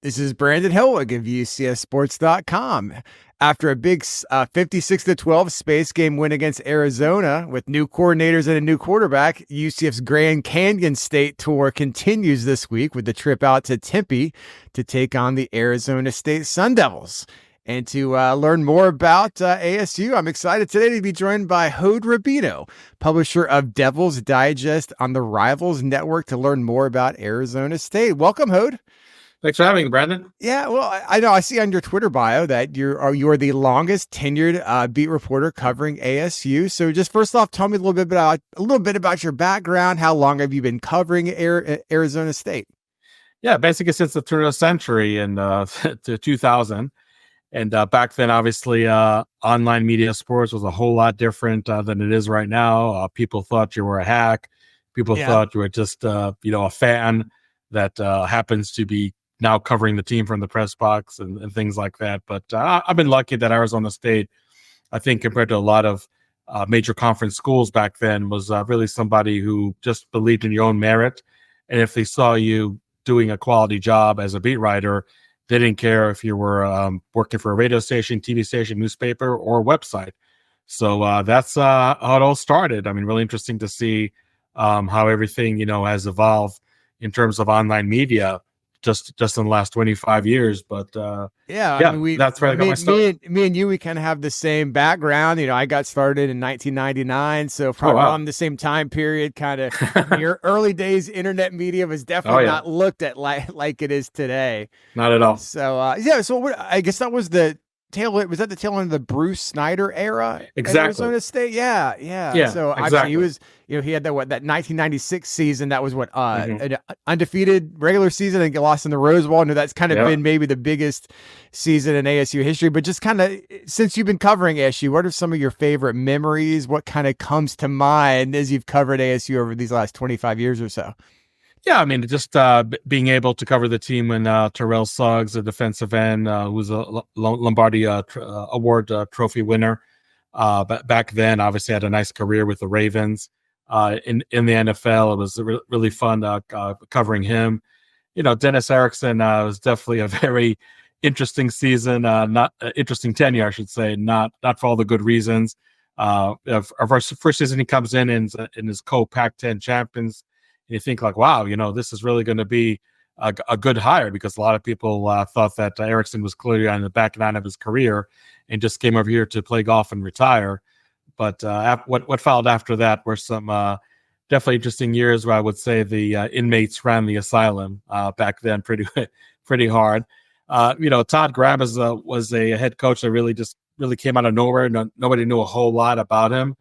This is Brandon Hillwig of UCFsports.com. After a big 56-12 space game win against Arizona with new coordinators and a new quarterback, UCF's Grand Canyon State tour continues this week with the trip out to Tempe to take on the Arizona State Sun Devils. And to learn more about ASU, I'm excited today to be joined by Hod Rabino, publisher of Devil's Digest on the Rivals Network, to learn more about Arizona State. Welcome, Hod. Thanks for having me, Brandon. Yeah, well, I know I see on your Twitter bio that you're the longest tenured beat reporter covering ASU. So, just first off, tell me a little bit about your background. How long have you been covering Arizona State? Yeah, basically since the turn of the century in 2000. And back then, obviously, online media sports was a whole lot different than it is right now. People thought you were a hack. People thought you were just a fan that happens to be now covering the team from the press box and things like that. But I've been lucky that Arizona State, I think, compared to a lot of major conference schools back then, was really somebody who just believed in your own merit. And if they saw you doing a quality job as a beat writer, they didn't care if you were working for a radio station, TV station, newspaper, or website. So that's how it all started. I mean, really interesting to see how everything, has evolved in terms of online media just in the last 25 years. But I mean, that's where I got my start. Me and you, we kind of have the same background. I got started in 1999, so probably around the same time period. Kind of your early days, internet media was definitely not looked at like it is today. Not at all. So so I guess that was the tail end of the Bruce Snyder era exactly. At Arizona State. Yeah. So exactly. Actually, he was, he had that 1996 season. That was an undefeated regular season and get lost in the Rose Bowl. No, that's kind of been maybe the biggest season in ASU history. But just kind of, since you've been covering ASU, what are some of your favorite memories? What kind of comes to mind as you've covered ASU over these last 25 years or so? Yeah, I mean, just being able to cover the team when Terrell Suggs, a defensive end, who's a Lombardi Award trophy winner, but back then obviously had a nice career with the Ravens. In the NFL, it was really fun covering him. Dennis Erickson was definitely a very interesting season, not interesting tenure, I should say, not for all the good reasons. Our first season, he comes in his co-Pac-10 champions. You think like, wow, this is really going to be a good hire, because a lot of people thought that Erickson was clearly on the back nine of his career and just came over here to play golf and retire. But what followed after that were some definitely interesting years where I would say the inmates ran the asylum back then pretty hard. Todd Graham was a head coach that really came out of nowhere. Nobody knew a whole lot about him.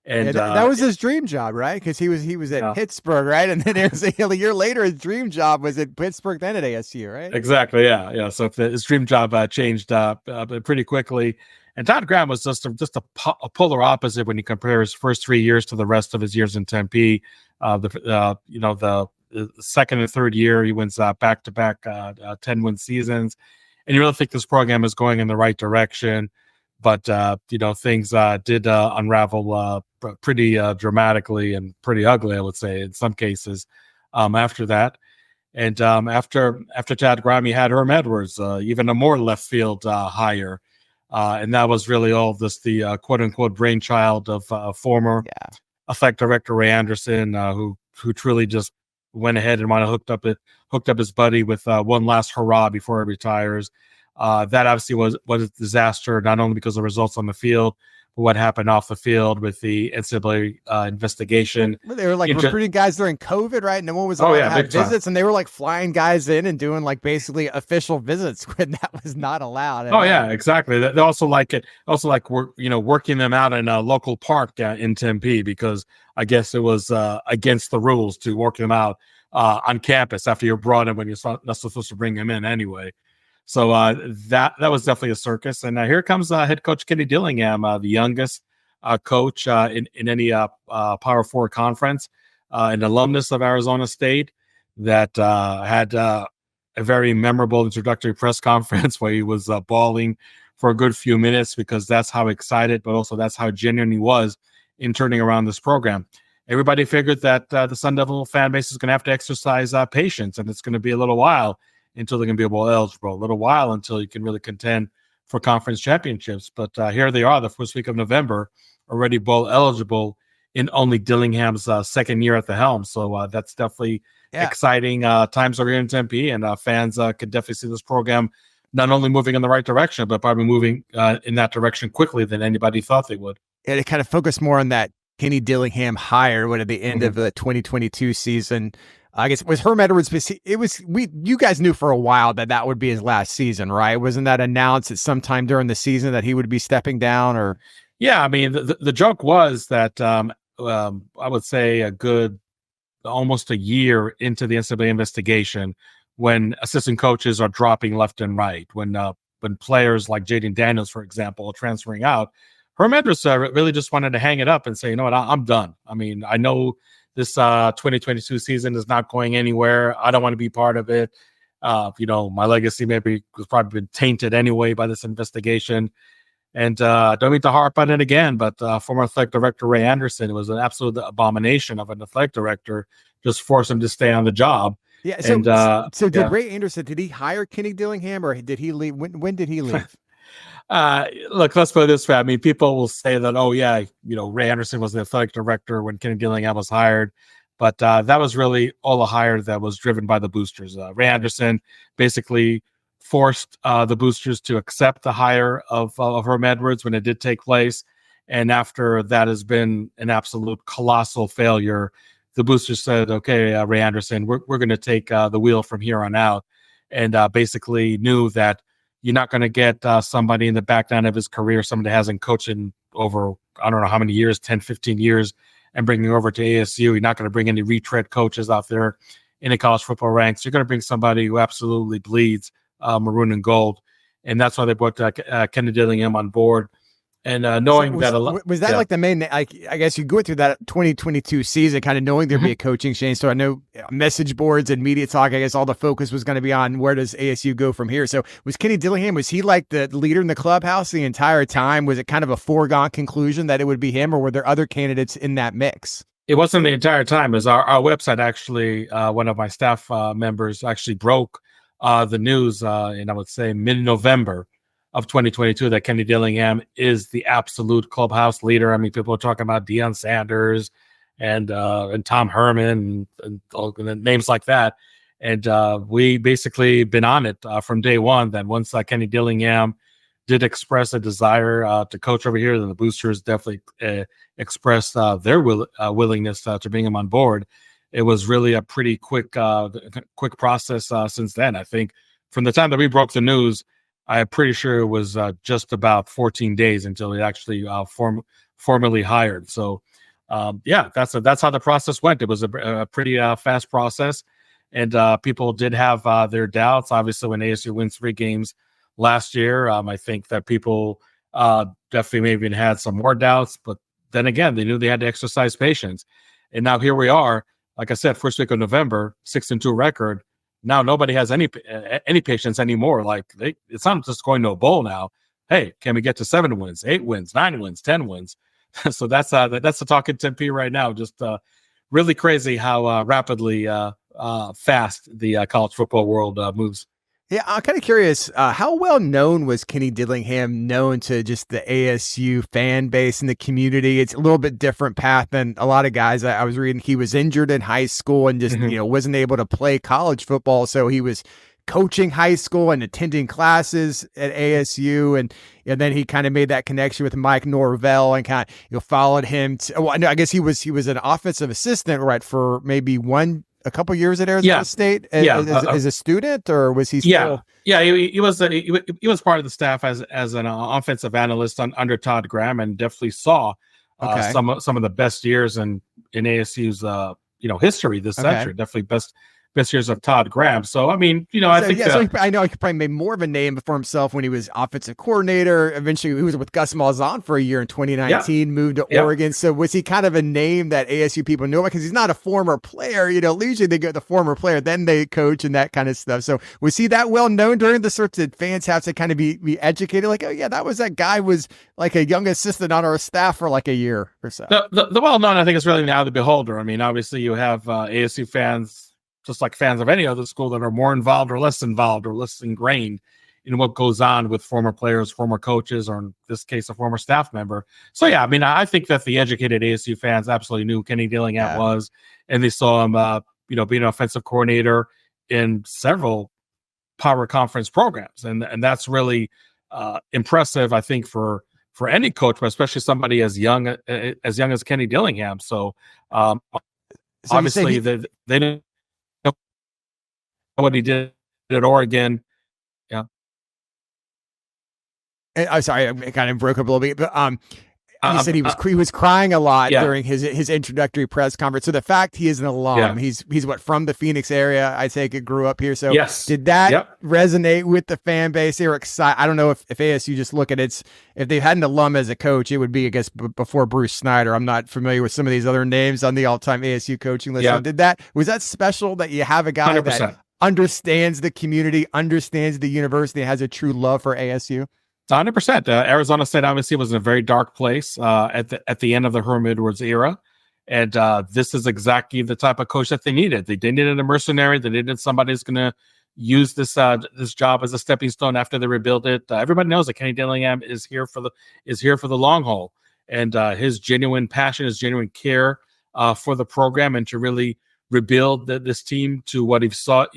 And that was his dream job, right? Because he was at Pittsburgh, right? And then a year later, his dream job was at Pittsburgh, then at ASU, right? Exactly, yeah. So his dream job changed pretty quickly. And Todd Graham was just a polar opposite when you compare his first 3 years to the rest of his years in Tempe. The second and third year, he wins back-to-back 10-win seasons. And you really think this program is going in the right direction. But, things did unravel pretty dramatically and pretty ugly, I would say, in some cases after that. And after Todd Graham, he had Herm Edwards, even a more left field hire. And that was really all this the quote-unquote brainchild of former athletic director Ray Anderson, who truly just went ahead and hooked up his buddy with one last hurrah before he retires. That obviously was a disaster, not only because of the results on the field, but what happened off the field with the NCAA investigation. They were recruiting guys during COVID, right? No one was allowed to have visits, and they were flying guys in and doing basically official visits when that was not allowed. Yeah, exactly. They also working them out in a local park in Tempe, because I guess it was against the rules to work them out on campus after you're brought in when you're not supposed to bring them in anyway. So that was definitely a circus. And here comes head coach Kenny Dillingham, the youngest coach in any Power Four conference, an alumnus of Arizona State that had a very memorable introductory press conference where he was bawling for a good few minutes, because that's how excited, but also that's how genuine he was in turning around this program. Everybody figured that the Sun Devil fan base is going to have to exercise patience, and it's going to be a little while until they can be bowl eligible. A little while until you can really contend for conference championships. But here they are, the first week of November, already bowl eligible in only Dillingham's second year at the helm. So that's definitely exciting times over here in Tempe, and fans could definitely see this program not only moving in the right direction, but probably moving in that direction quickly than anybody thought they would. And it kind of focused more on that Kenny Dillingham hire at the end of the 2022 season. I guess was Herm Edwards. You guys knew for a while that would be his last season, right? Wasn't that announced at some time during the season that he would be stepping down? Or yeah, I mean the joke was that I would say almost a year into the NCAA investigation, when assistant coaches are dropping left and right, when players like Jaden Daniels, for example, are transferring out, Herm Edwards really just wanted to hang it up and say, you know what, I'm done. I mean, I know this 2022 season is not going anywhere. I don't want to be part of it. My legacy maybe was probably been tainted anyway by this investigation. And don't mean to harp on it again, but former athletic director Ray Anderson, it was an absolute abomination of an athletic director, just force him to stay on the job. Yeah. So did Ray Anderson, did he hire Kenny Dillingham, or did he leave? When did he leave? Look, let's put it this way. I mean, people will say that, oh yeah, Ray Anderson was the athletic director when Kenny Dillingham was hired, but that was really all a hire that was driven by the boosters. Ray Anderson basically forced the boosters to accept the hire of Herm Edwards when it did take place, and after that has been an absolute colossal failure, the boosters said, okay, Ray Anderson, we're going to take the wheel from here on out, and basically knew that you're not going to get somebody in the back end of his career, somebody that hasn't coached in over, I don't know how many years, 10, 15 years, and bringing over to ASU. You're not going to bring any retread coaches out there in the college football ranks. You're going to bring somebody who absolutely bleeds maroon and gold. And that's why they brought Kenny Dillingham on board. And knowing was that like the main, I guess you go through that 2022 season, kind of knowing there'd be a coaching change. So I know message boards and media talk, I guess all the focus was going to be on where does ASU go from here. So was Kenny Dillingham, was he like the leader in the clubhouse the entire time? Was it kind of a foregone conclusion that it would be him, or were there other candidates in that mix? It wasn't the entire time. As our website actually, one of my staff members actually broke the news in, I would say, mid-November of 2022 that Kenny Dillingham is the absolute clubhouse leader. I mean, people are talking about Deion Sanders and Tom Herman and names like that. And we basically been on it from day one that once Kenny Dillingham did express a desire to coach over here, then the boosters definitely expressed their willingness to bring him on board. It was really a pretty quick process since then. I think from the time that we broke the news, I'm pretty sure it was just about 14 days until he actually formally hired. So, that's how the process went. It was a pretty fast process, and people did have their doubts. Obviously, when ASU wins 3 games last year, I think that people definitely maybe had some more doubts. But then again, they knew they had to exercise patience. And now here we are. Like I said, first week of November, 6-2 record. Now nobody has any patience anymore. Like it's not just going to a bowl now. Hey, can we get to 7 wins, 8 wins, 9 wins, 10 wins? So that's the talk in Tempe right now. Just really crazy how rapidly fast the college football world moves. Yeah, I'm kind of curious. How well known was Kenny Dillingham known to just the ASU fan base and the community? It's a little bit different path than a lot of guys. I was reading he was injured in high school and just wasn't able to play college football, so he was coaching high school and attending classes at ASU, and then he kind of made that connection with Mike Norvell and kind of followed him. I guess he was an offensive assistant, right, for maybe a couple years at Arizona State as a student, or was he still? He was part of the staff as an offensive analyst under Todd Graham, and definitely saw some of the best years in ASU's history this century. Definitely best years of Todd Graham. So, I mean, I know he probably made more of a name for himself when he was offensive coordinator. Eventually, he was with Gus Malzahn for a year in 2019, moved to Oregon. So was he kind of a name that ASU people know about? Because he's not a former player. Usually they go the former player, then they coach and that kind of stuff. So was he that well known during the search that fans have to kind of be educated? Like, oh yeah, that guy was like a young assistant on our staff for like a year or so. The well known, I think, is really now the beholder. I mean, obviously you have ASU fans just like fans of any other school that are more involved or less ingrained in what goes on with former players, former coaches, or in this case, a former staff member. So, yeah, I mean, I think that the educated ASU fans absolutely knew who Kenny Dillingham was, and they saw him, being an offensive coordinator in several power conference programs. And that's really impressive, I think, for any coach, but especially somebody as young as Kenny Dillingham. So, So obviously, they didn't know what he did at Oregon. Yeah. I'm sorry, I kind of broke up a little bit, but he said he was crying a lot during his introductory press conference. So the fact he is an alum, he's what, from the Phoenix area, I take it, grew up here. So did that resonate with the fan base? They were excited. I don't know if ASU just look at it, if they had an alum as a coach, it would be, I guess, before Bruce Snyder. I'm not familiar with some of these other names on the all-time ASU coaching list. So was that special that you have a guy 100%. that understands the community, understands the university, has a true love for ASU? 100%. Arizona State obviously was in a very dark place at the end of the Herm Edwards era, and this is exactly the type of coach that they needed. They needed a mercenary. They needed somebody who's going to use this job as a stepping stone after they rebuild it. Everybody knows that Kenny Dillingham is here for the long haul, and his genuine passion, his genuine care for the program, and to really rebuild this team to what he saw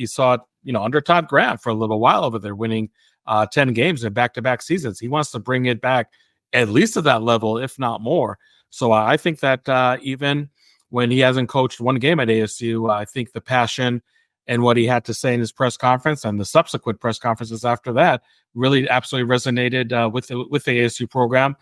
under Todd Graham for a little while over there, winning 10 games in back-to-back seasons. He wants to bring it back at least to that level, if not more. So I think that even when he hasn't coached one game at ASU, I think the passion and what he had to say in his press conference and the subsequent press conferences after that really absolutely resonated with the ASU program.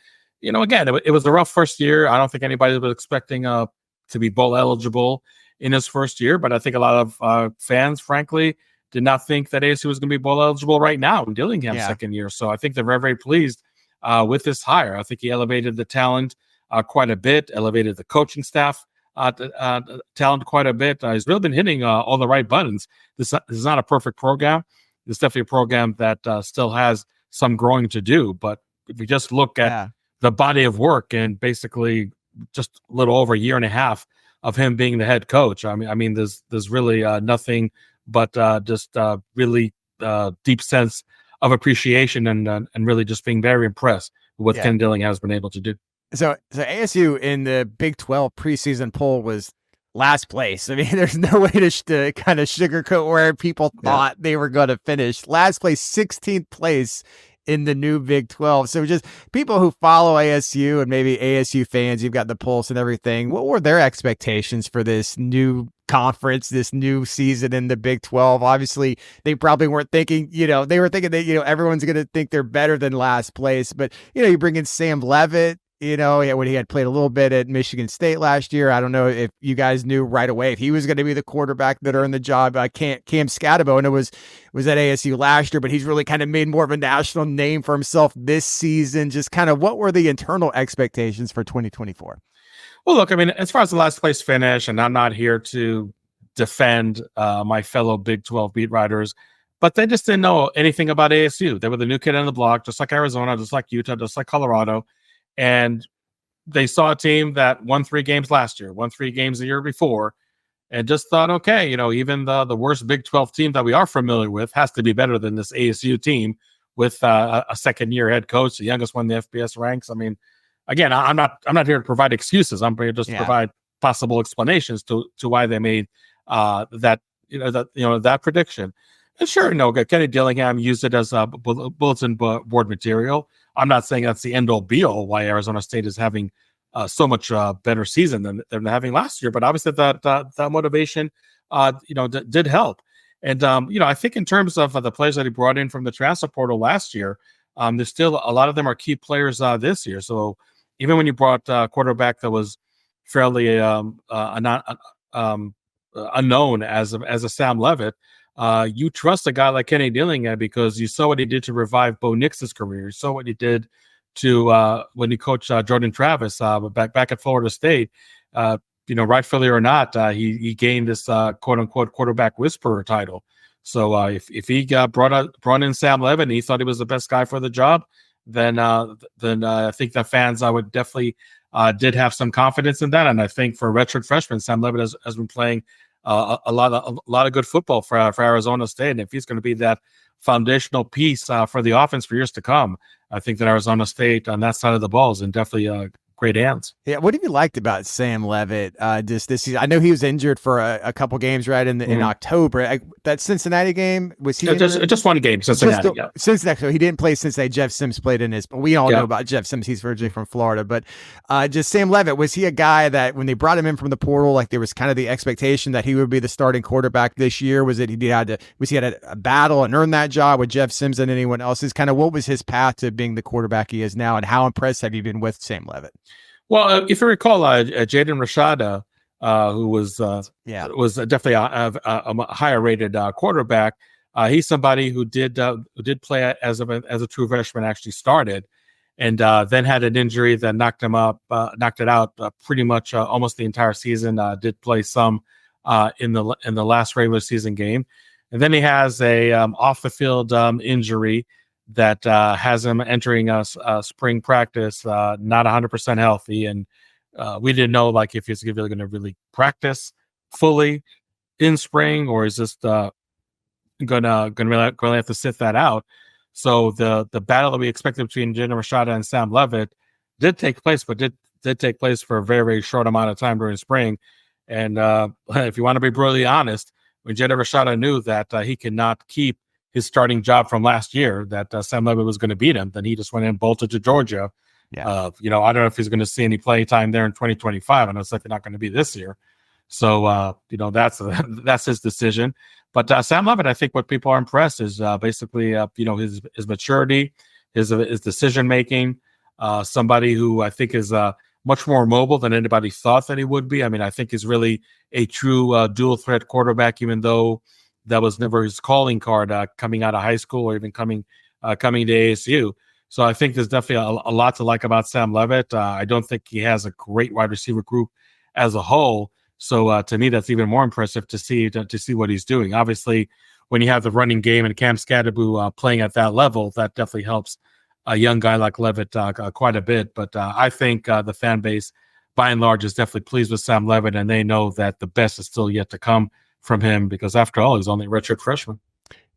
Again, it was a rough first year. I don't think anybody was expecting to be bowl eligible in his first year, but I think a lot of fans, frankly, did not think that ASU was going to be bowl eligible right now in Dillingham's second year. So I think they're very, very pleased with this hire. I think he elevated the talent quite a bit, elevated the coaching staff talent quite a bit. He's really been hitting all the right buttons. This is not a perfect program. It's definitely a program that still has some growing to do. But if we just look at the body of work and basically just a little over a year and a half of him being the head coach, I mean, there's really nothing but just really deep sense of appreciation and really just being very impressed with what Ken Dillingham has been able to do. So ASU in the Big 12 preseason poll was last place. I mean, there's no way to kind of sugarcoat where people thought they were going to finish. Last place, 16th place in the new Big 12. So just people who follow ASU and maybe ASU fans, you've got the pulse and everything. What were their expectations for this new conference, this new season in the Big 12? Obviously, they probably weren't thinking, they were thinking that, everyone's going to think they're better than last place. But, you bring in Sam Leavitt, when he had played a little bit at Michigan State last year. I don't know if you guys knew right away if he was going to be the quarterback that earned the job. Cam Scatabo, and it was at ASU last year, but he's really kind of made more of a national name for himself this season. Just kind of what were the internal expectations for 2024? Well, look, I mean, as far as the last place finish, and I'm not here to defend my fellow Big 12 beat writers, but they just didn't know anything about ASU. They were the new kid on the block, just like Arizona, just like Utah, just like Colorado. And they saw a team that won 3 games last year, won 3 games the year before, and just thought, okay, even the worst Big 12 team that we are familiar with has to be better than this ASU team with a second-year head coach, the youngest one in the FBS ranks. I mean, again, I'm not here to provide excuses. I'm here just to provide possible explanations to why they made that prediction. And sure, Kenny Dillingham used it as a bulletin board material. I'm not saying that's the end-all be-all why Arizona State is having so much better season than having last year. But obviously that motivation, did help. And, I think in terms of the players that he brought in from the transfer portal last year, there's still a lot of them are key players this year. So even when you brought a quarterback that was fairly unknown as a Sam Leavitt, you trust a guy like Kenny Dillingham because you saw what he did to revive Bo Nix's career. You saw what he did to when he coached Jordan Travis back at Florida State. Rightfully or not, he gained this quote unquote quarterback whisperer title. So if he brought in Sam Leavitt and he thought he was the best guy for the job, then I think the fans would definitely did have some confidence in that. And I think for a redshirt freshman, Sam Leavitt has been playing a lot of good football for Arizona State. And if he's going to be that foundational piece for the offense for years to come, I think that Arizona State on that side of the ball is in definitely great hands. Yeah, what have you liked about Sam Levitt just this season? I know he was injured for a couple games right in October. That Cincinnati game, was he just one game, Cincinnati. Yeah. Cincinnati, so he didn't play Cincinnati. Jeff Sims played in his, but we all know about Jeff Sims. He's originally from Florida. But just Sam Levitt, was he a guy that when they brought him in from the portal, like there was kind of the expectation that he would be the starting quarterback this year? Was he had a battle and earn that job with Jeff Sims and anyone else's? Kind of what was his path to being the quarterback he is now, and how impressed have you been with Sam Levitt? Well, if you recall, Jaden Rashada, who was definitely a higher rated quarterback, he's somebody who did play as a true freshman, actually started, and then had an injury that knocked it out pretty much almost the entire season. Did play some in the last regular season game, and then he has a off the field injury that has him entering spring practice not 100% healthy, and we didn't know like if he's really going to really practice fully in spring, or is just gonna really have to sit that out. So the battle that we expected between Jaden Rashada and Sam Levitt did take place, but did take place for a very, very short amount of time during spring. And if you want to be brutally honest, when Jaden Rashada knew that he could not keep his starting job from last year, that Sam Levitt was going to beat him, then he just went in and bolted to Georgia. Yeah. I don't know if he's going to see any play time there in 2025. I know it's likely not going to be this year. So, that's his decision. But Sam Levitt, I think what people are impressed is basically, his maturity, his decision making. Somebody who I think is much more mobile than anybody thought that he would be. I mean, I think he's really a true dual threat quarterback, even though that was never his calling card coming out of high school or even coming to ASU. So I think there's definitely a lot to like about Sam Levitt. I don't think he has a great wide receiver group as a whole. So to me, that's even more impressive to see what he's doing. Obviously, when you have the running game and Cam Scadaboo playing at that level, that definitely helps a young guy like Levitt quite a bit. But I think the fan base, by and large, is definitely pleased with Sam Levitt, and they know that the best is still yet to come from him, because after all, he's only a redshirt freshman.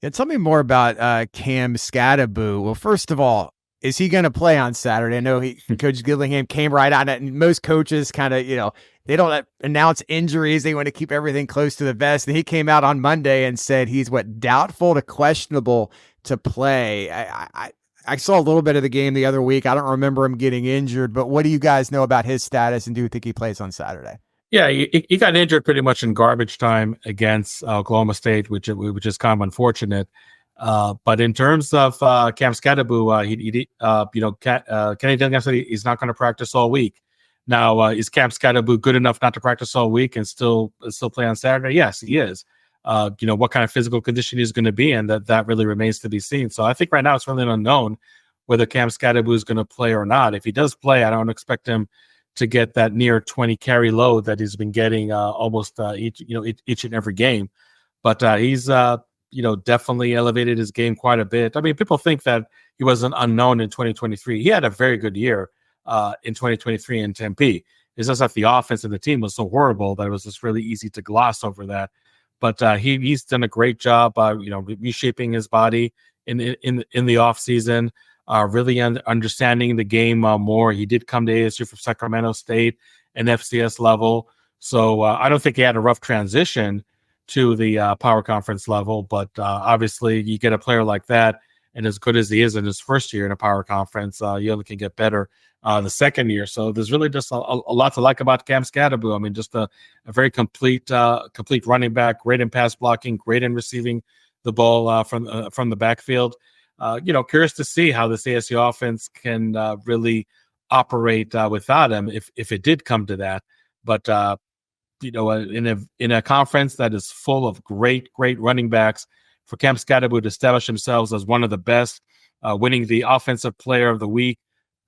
Yeah, tell me more about Cam Scadaboo. Well, first of all, is he going to play on Saturday? I know Coach Gillingham came right on it, and most coaches kind of, they don't announce injuries. They want to keep everything close to the vest. And he came out on Monday and said he's doubtful to questionable to play. I saw a little bit of the game the other week. I don't remember him getting injured, but what do you guys know about his status, and do you think he plays on Saturday? Yeah, he got injured pretty much in garbage time against Oklahoma State, which is kind of unfortunate. But in terms of Cam Scadaboo, Kenny Dillingham said he's not going to practice all week. Now, is Cam Scadaboo good enough not to practice all week and still play on Saturday? Yes, he is. What kind of physical condition he's going to be in, that really remains to be seen. So I think right now it's really an unknown whether Cam Scadaboo is going to play or not. If he does play, I don't expect him to get that near 20 carry load that he's been getting almost each and every game. But he's definitely elevated his game quite a bit. I mean, people think that he was an unknown in 2023. He had a very good year in 2023 in Tempe. It's just that the offense and the team was so horrible that it was just really easy to gloss over that. But he's done a great job, reshaping his body in the off season. Really understanding the game more. He did come to ASU from Sacramento State and FCS level. So I don't think he had a rough transition to the power conference level, but obviously you get a player like that, and as good as he is in his first year in a power conference, you only can get better the second year. So there's really just a lot to like about Cam Scadaboo. I mean, just a very complete running back, great in pass blocking, great in receiving the ball from the backfield. Curious to see how this ASU offense can really operate without him if it did come to that. But in a conference that is full of great running backs, for Cam Scadaboo to establish himself as one of the best, winning the Offensive Player of the Week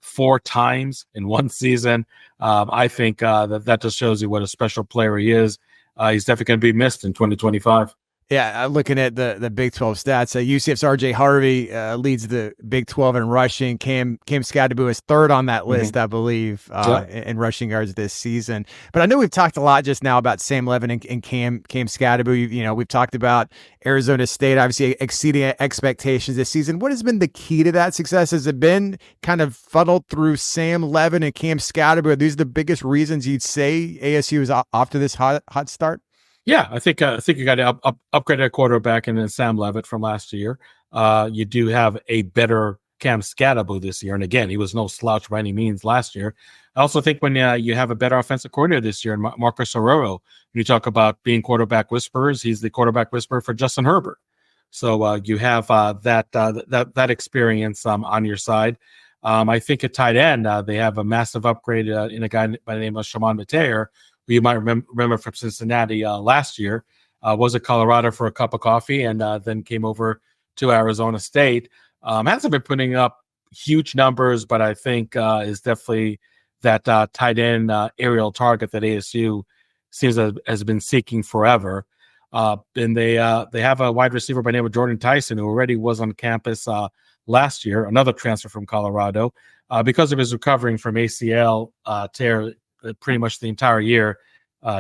4 times in one season, I think that just shows you what a special player he is. He's definitely going to be missed in 2025. Yeah, looking at the Big 12 stats, UCF's RJ Harvey leads the Big 12 in rushing. Cam Scadaboo is third on that list, I believe, Yep. in rushing yards this season. But I know we've talked a lot just now about Sam Levin and Cam Scadaboo. You know, we've talked about Arizona State obviously exceeding expectations this season. What has been the key to that success? Has it been kind of funneled through Sam Levin and Cam Scadaboo? Are these the biggest reasons you'd say ASU is off to this hot start? Yeah, I think you got to upgrade a quarterback and then Sam Levitt from last year. You do have a better Cam Scadaboo this year, and again, he was no slouch by any means last year. I also think when you have a better offensive coordinator this year, and Marcus Arroyo, when you talk about being quarterback whisperers, he's the quarterback whisperer for Justin Herbert. So you have that experience on your side. I think at tight end, they have a massive upgrade in a guy by the name of Shimon Mateer, who you might remember from Cincinnati last year, was at Colorado for a cup of coffee and then came over to Arizona State. Hasn't been putting up huge numbers, but I think is definitely that tight end aerial target that ASU seems has been seeking forever. And they have a wide receiver by the name of Jordan Tyson, who already was on campus last year, another transfer from Colorado. Because of his recovering from ACL tear pretty much the entire year,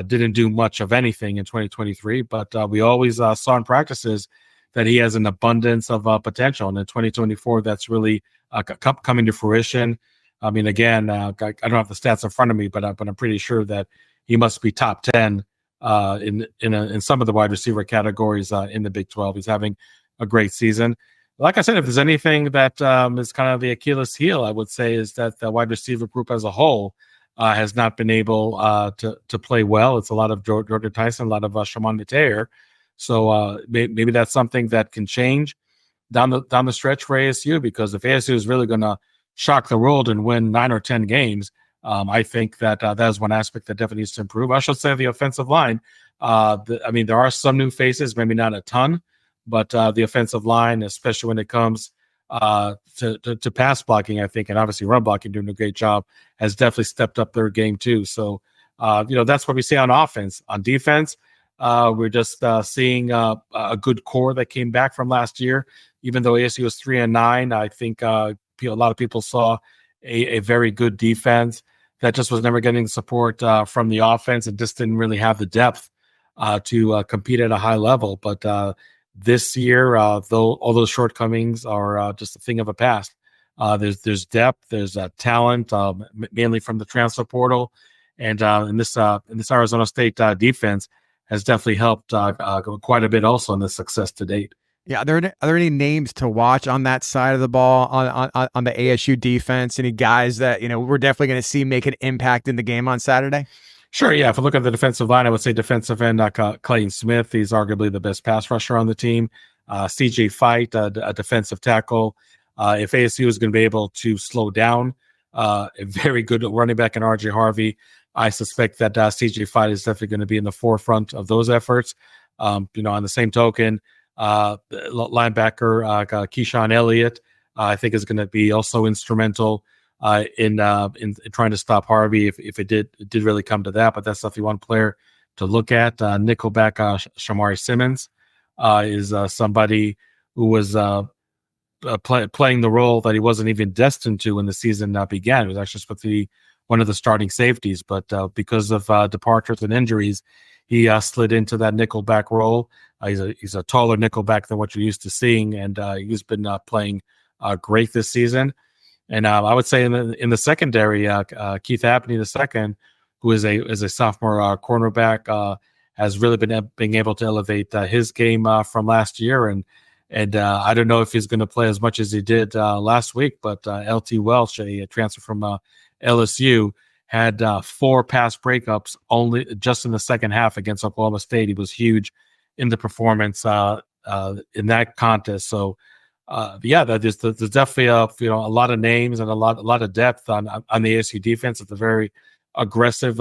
didn't do much of anything in 2023, but we always saw in practices that he has an abundance of potential. And in 2024, that's really coming to fruition. I mean, again, I don't have the stats in front of me, but I'm pretty sure that he must be top 10 in some of the wide receiver categories in the Big 12. He's having a great season. Like I said, if there's anything that is kind of the Achilles heel, I would say is that the wide receiver group as a whole has not been able to play well. It's a lot of Jordan Tyson, a lot of Shimon Mateer. So maybe that's something that can change down the stretch for ASU, because if ASU is really going to shock the world and win 9 or 10 games, I think that that is one aspect that definitely needs to improve. I should say the offensive line. I mean, there are some new faces, maybe not a ton, but the offensive line, especially when it comes to pass blocking, I think, and obviously run blocking, doing a great job, has definitely stepped up their game too. So, that's what we see on offense. On defense, we're just seeing a good core that came back from last year. Even though ASU was 3-9, I think a lot of people saw a very good defense that just was never getting support from the offense and just didn't really have the depth to compete at a high level. But this year, though all those shortcomings are just a thing of the past, there's depth, there's talent, mainly from the transfer portal, and in this Arizona State defense has definitely helped quite a bit also in the success to date. Yeah, are there any names to watch on that side of the ball on the ASU defense? Any guys that we're definitely going to see make an impact in the game on Saturday? Sure, yeah. If I look at the defensive line, I would say defensive end Clayton Smith. He's arguably the best pass rusher on the team. CJ Fight, a defensive tackle. If ASU is going to be able to slow down a very good running back in RJ Harvey, I suspect that CJ Fight is definitely going to be in the forefront of those efforts. On the same token, linebacker Keyshawn Elliott, I think is going to be also instrumental in trying to stop Harvey if it did really come to that. But that's definitely one player to look at. Nickelback Shamari Simmons is somebody who was playing the role that he wasn't even destined to when the season began. It was actually supposed to be one of the starting safeties, but because of departures and injuries, he slid into that nickelback role. He's a taller nickelback than what you're used to seeing, and he's been playing great this season. And I would say in the secondary, Keith Abney II, who is a sophomore cornerback, has really been being able to elevate his game from last year. And I don't know if he's going to play as much as he did last week, but LT Welsh, a transfer from LSU, had 4 pass breakups only just in the second half against Oklahoma State. He was huge in the performance in that contest. So, there's definitely a lot of names and a lot of depth on the ASU defense. It's a very aggressive,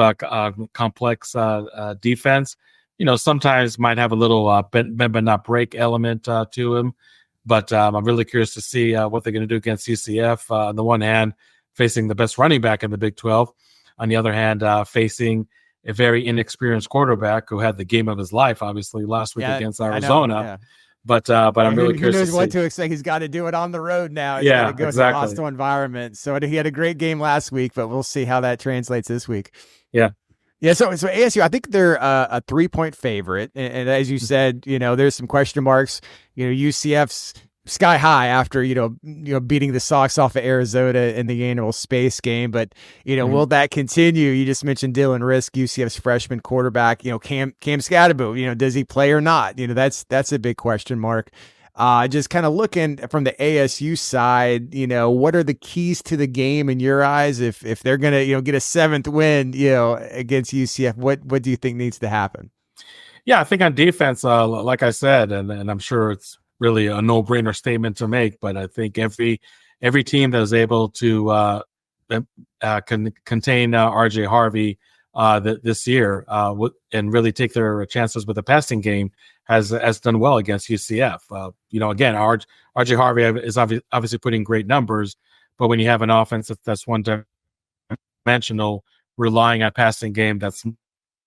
complex defense. Sometimes might have a little bend but not break element to him. But I'm really curious to see what they're going to do against UCF. On the one hand, facing the best running back in the Big 12. On the other hand, facing a very inexperienced quarterback who had the game of his life, obviously, last week against Arizona. But I'm really who curious knows to what see. to expect. He's got to do it on the road now. He's got Yeah, to go to a exactly. hostile environment. So he had a great game last week, but we'll see how that translates this week. Yeah. Yeah, so ASU, I think they're a 3-point favorite, and as you said, there's some question marks. UCF's sky high after beating the socks off of Arizona in the annual space game, but will that continue? You just mentioned Dylan Risk, UCF's freshman quarterback. Cam Scatterbo, does he play or not? That's a big question mark. Just kind of looking from the ASU side, what are the keys to the game in your eyes? If they're gonna, get a 7th win, against UCF, what do you think needs to happen? Yeah, I think on defense, like I said, and I'm sure it's really a no-brainer statement to make, but I think every team that is able to contain RJ Harvey this year and really take their chances with the passing game has done well against UCF. Again, RJ Harvey is obviously putting great numbers, but when you have an offense that's one-dimensional, relying on passing game that's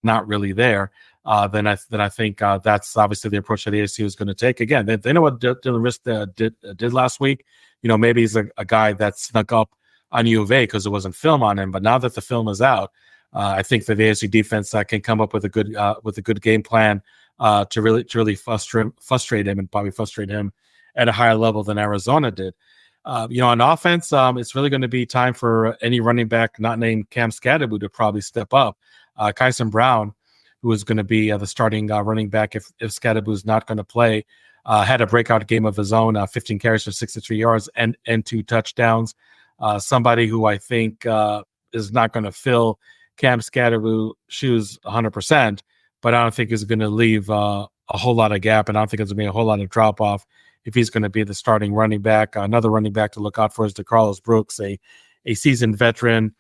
not really there, then I think that's obviously the approach that ASU is going to take. Again, they know what Dylan Risk did last week. Maybe he's a guy that snuck up on U of A because there wasn't film on him, but now that the film is out, I think that the ASU defense can come up with a good game plan to really frustrate him and probably frustrate him at a higher level than Arizona did. On offense, it's really going to be time for any running back not named Cam Scatterbo to probably step up. Kyson Brown, who is going to be the starting running back if Scatterbo is not going to play, had a breakout game of his own, 15 carries for 63 yards and 2 touchdowns. Somebody who I think is not going to fill Cam Scatterbo shoes 100%, but I don't think is going to leave a whole lot of gap, and I don't think it's going to be a whole lot of drop off if he's going to be the starting running back. Another running back to look out for is DeCarlos Brooks, a seasoned veteran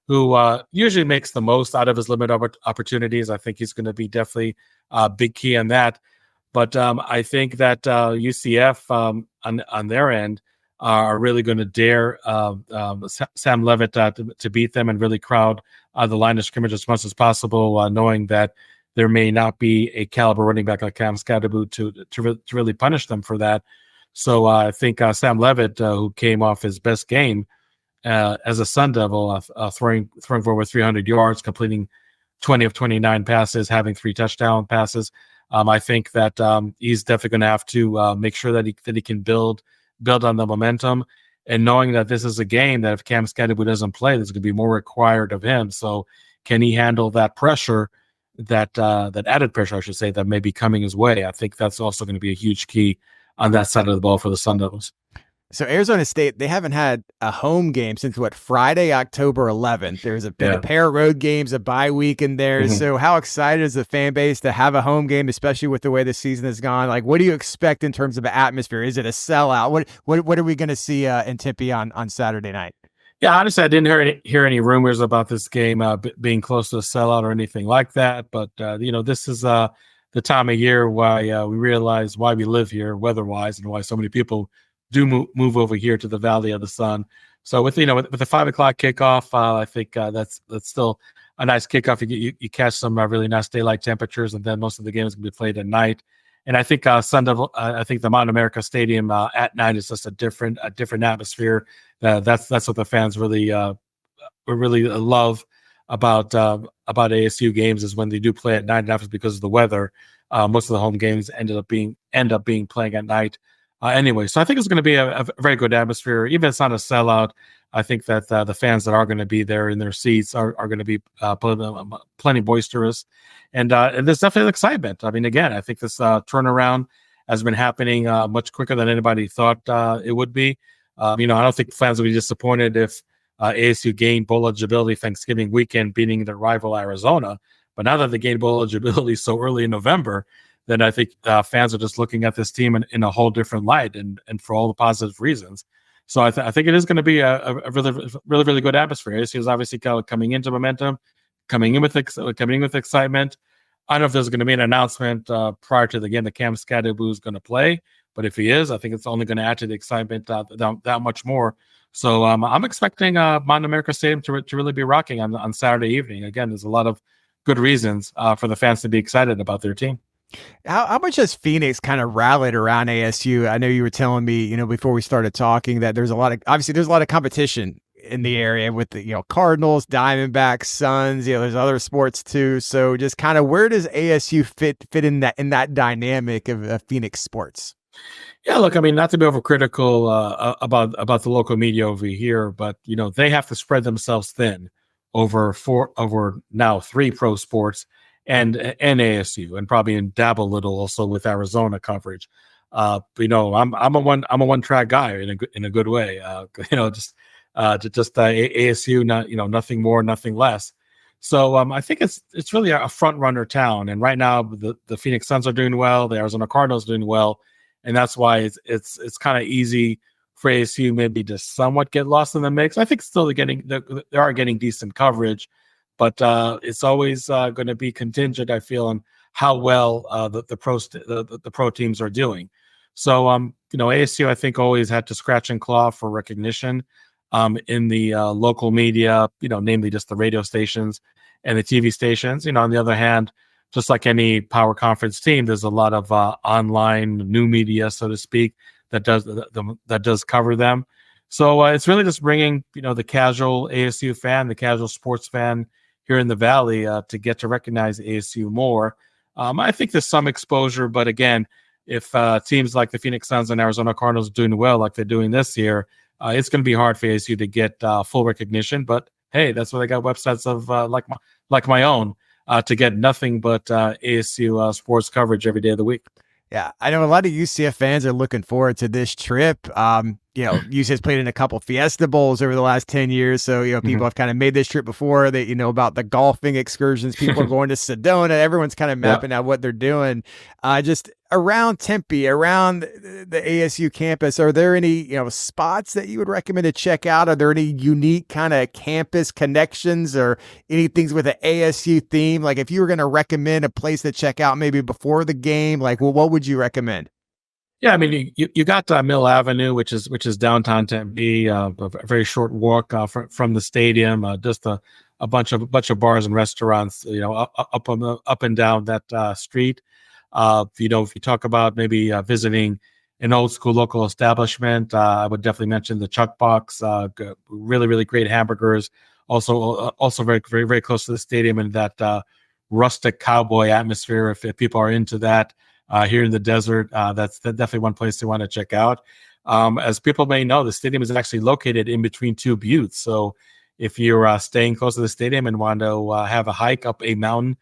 who usually makes the most out of his limited opportunities. I think he's going to be definitely a big key on that. But I think that UCF on their end are really going to dare Sam Levitt to beat them and really crowd the line of scrimmage as much as possible, knowing that there may not be a caliber running back like Cam Scatterbo to really punish them for that. So I think Sam Levitt, who came off his best game as a Sun Devil, throwing for over 300 yards, completing 20 of 29 passes, having 3 touchdown passes. I think that he's definitely going to have to make sure that he can build on the momentum, and knowing that this is a game that if Cam Scatterbo doesn't play, there's going to be more required of him. So can he handle that pressure, that added pressure, I should say, that may be coming his way? I think that's also going to be a huge key on that side of the ball for the Sun Devils. So Arizona State, they haven't had a home game since Friday, October 11th. There's a pair of road games, a bye week in there. Mm-hmm. So how excited is the fan base to have a home game, especially with the way the season has gone? Like, what do you expect in terms of the atmosphere? Is it a sellout? What are we going to see in Tempe on Saturday night? Yeah, honestly, I didn't hear any rumors about this game being close to a sellout or anything like that. But this is the time of year why we realize why we live here weather-wise and why so many people do move over here to the Valley of the Sun. So with the 5:00 kickoff, I think that's still a nice kickoff. You catch some really nice daylight temperatures, and then most of the games can be played at night. And I think I think the Mountain America Stadium at night is just a different atmosphere. That's what the fans really love about ASU games, is when they do play at night. And that's because of the weather. Most of the home games end up being playing at night. Anyway, so I think it's going to be a very good atmosphere. Even if it's not a sellout, I think that the fans that are going to be there in their seats are going to be plenty boisterous. And there's definitely excitement. I mean, again, I think this turnaround has been happening much quicker than anybody thought it would be. I don't think fans will be disappointed if ASU gained bowl eligibility Thanksgiving weekend, beating their rival Arizona. But now that they gained bowl eligibility so early in November, then I think fans are just looking at this team in a whole different light, and for all the positive reasons. So I think it is going to be a really, really, really good atmosphere. ASU is obviously coming into momentum, coming in with excitement. I don't know if there's going to be an announcement prior to the game that Cam Scatterbo is going to play, but if he is, I think it's only going to add to the excitement that much more. So I'm expecting Mountain America Stadium to really be rocking on Saturday evening. Again, there's a lot of good reasons for the fans to be excited about their team. How much has Phoenix kind of rallied around ASU? I know you were telling me, before we started talking that there's a lot of competition in the area with the, Cardinals, Diamondbacks, Suns, there's other sports too. So just kind of where does ASU fit in that dynamic of Phoenix sports? Yeah, look, I mean, not to be overcritical about the local media over here, but they have to spread themselves thin over now 3 pro sports and ASU, and probably dabble a little also with Arizona coverage. I'm a one track guy in a good way. ASU, nothing more, nothing less. So I think it's really a front runner town, and right now the Phoenix Suns are doing well, the Arizona Cardinals are doing well, and that's why it's kind of easy for ASU maybe to somewhat get lost in the mix. I think still they are getting decent coverage, but it's always going to be contingent, I feel, on how well the pro teams are doing. So ASU I think always had to scratch and claw for recognition in the local media, namely just the radio stations and the TV stations. On the other hand, just like any power conference team, there's a lot of online new media, so to speak, that does cover them. So it's really just bringing the casual ASU fan, the casual sports fan here in the Valley to get to recognize ASU more. I think there's some exposure, but again, if teams like the Phoenix Suns and Arizona Cardinals are doing well like they're doing this year, it's going to be hard for ASU to get full recognition. But hey, that's why they got websites of like my own to get nothing but ASU sports coverage every day of the week. Yeah, I know a lot of UCF fans are looking forward to this trip. UCF's played in a couple Fiesta Bowls over the last 10 years. So, people have kind of made this trip before. That about the golfing excursions. People are going to Sedona. Everyone's kind of mapping out what they're doing. Just around Tempe, around the ASU campus, are there any, spots that you would recommend to check out? Are there any unique kind of campus connections or anything with an ASU theme? Like if you were going to recommend a place to check out maybe before the game, what would you recommend? Yeah, I mean, you got Mill Avenue, which is downtown Tempe, a very short walk from the stadium. Just a bunch of bars and restaurants, up and down that street. If you talk about maybe visiting an old school local establishment, I would definitely mention the Chuck Box. Really, really great hamburgers. Also very, very, very close to the stadium, and that rustic cowboy atmosphere. If people are into that. Here in the desert, that's definitely one place you want to check out. As people may know, the stadium is actually located in between 2 buttes. So if you're staying close to the stadium and want to have a hike up a mountain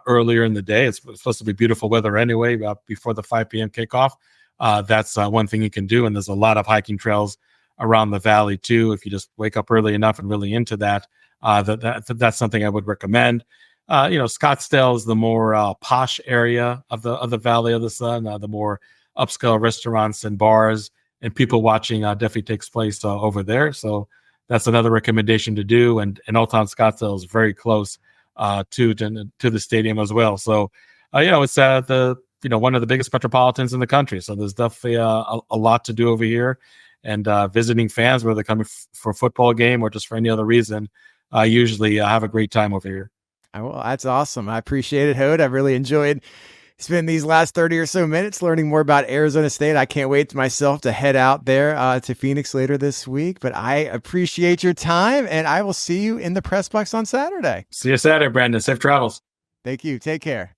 earlier in the day, it's supposed to be beautiful weather anyway, before the 5 p.m. kickoff. That's one thing you can do. And there's a lot of hiking trails around the valley too. If you just wake up early enough and really into that, that's something I would recommend. Scottsdale is the more posh area of the Valley of the Sun. The more upscale restaurants and bars and people watching definitely takes place over there. So that's another recommendation to do. And Old Town Scottsdale is very close to the stadium as well. So it's one of the biggest metropolitans in the country. So there's definitely a lot to do over here. And visiting fans, whether they're coming for a football game or just for any other reason, usually have a great time over here. Well, that's awesome. I appreciate it, Hod. I've really enjoyed spending these last 30 or so minutes learning more about Arizona State. I can't wait myself to head out there to Phoenix later this week, but I appreciate your time, and I will see you in the press box on Saturday. See you Saturday, Brandon. Safe travels. Thank you. Take care.